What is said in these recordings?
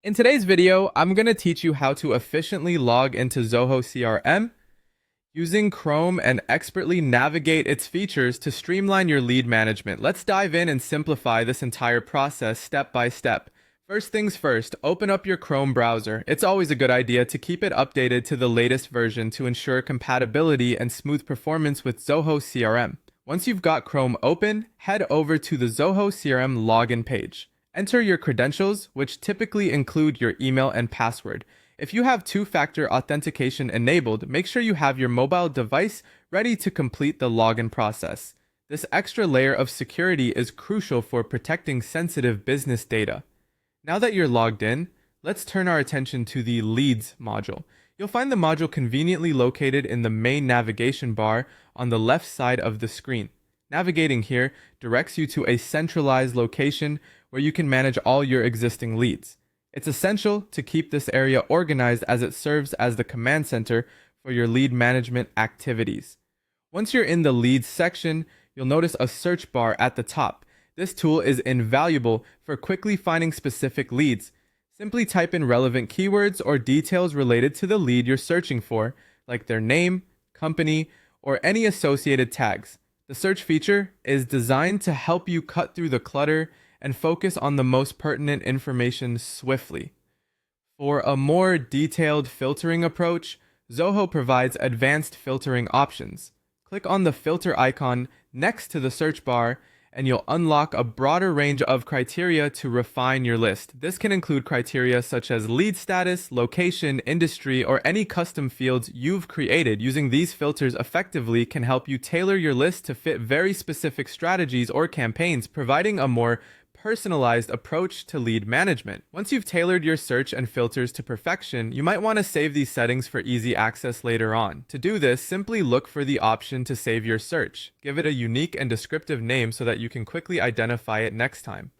In today's video, I'm going to teach you how to efficiently log into Zoho CRM using Chrome and expertly navigate its features to streamline your lead management. Let's dive in and simplify this entire process step by step. First things first, open up your Chrome browser. It's always a good idea to keep it updated to the latest version to ensure compatibility and smooth performance with Zoho CRM. Once you've got Chrome open, head over to the Zoho CRM login page. Enter your credentials, which typically include your email and password. If you have two-factor authentication enabled, make sure you have your mobile device ready to complete the login process. This extra layer of security is crucial for protecting sensitive business data. Now that you're logged in, let's turn our attention to the Leads module. You'll find the module conveniently located in the main navigation bar on the left side of the screen. Navigating here directs you to a centralized location where you can manage all your existing leads. It's essential to keep this area organized as it serves as the command center for your lead management activities. Once you're in the leads section, you'll notice a search bar at the top. This tool is invaluable for quickly finding specific leads. Simply type in relevant keywords or details related to the lead you're searching for, like their name, company, or any associated tags. The search feature is designed to help you cut through the clutter and focus on the most pertinent information swiftly. For a more detailed filtering approach, Zoho provides advanced filtering options. Click on the filter icon next to the search bar and you'll unlock a broader range of criteria to refine your list. This can include criteria such as lead status, location, industry, or any custom fields you've created. Using these filters effectively can help you tailor your list to fit very specific strategies or campaigns, providing a more personalized approach to lead management. Once you've tailored your search and filters to perfection, you might want to save these settings for easy access later on. To do this, simply look for the option to save your search. Give it a unique and descriptive name so that you can quickly identify it next time.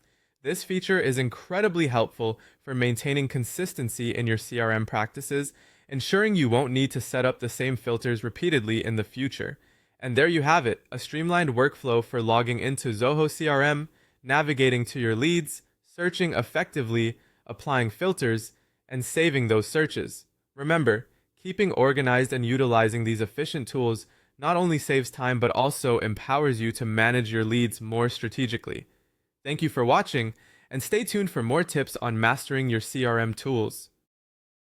This feature is incredibly helpful for maintaining consistency in your CRM practices, ensuring you won't need to set up the same filters repeatedly in the future. And there you have it, a streamlined workflow for logging into Zoho CRM, navigating to your leads, searching effectively, applying filters, and saving those searches. Remember, keeping organized and utilizing these efficient tools not only saves time but also empowers you to manage your leads more strategically. Thank you for watching, and stay tuned for more tips on mastering your CRM tools.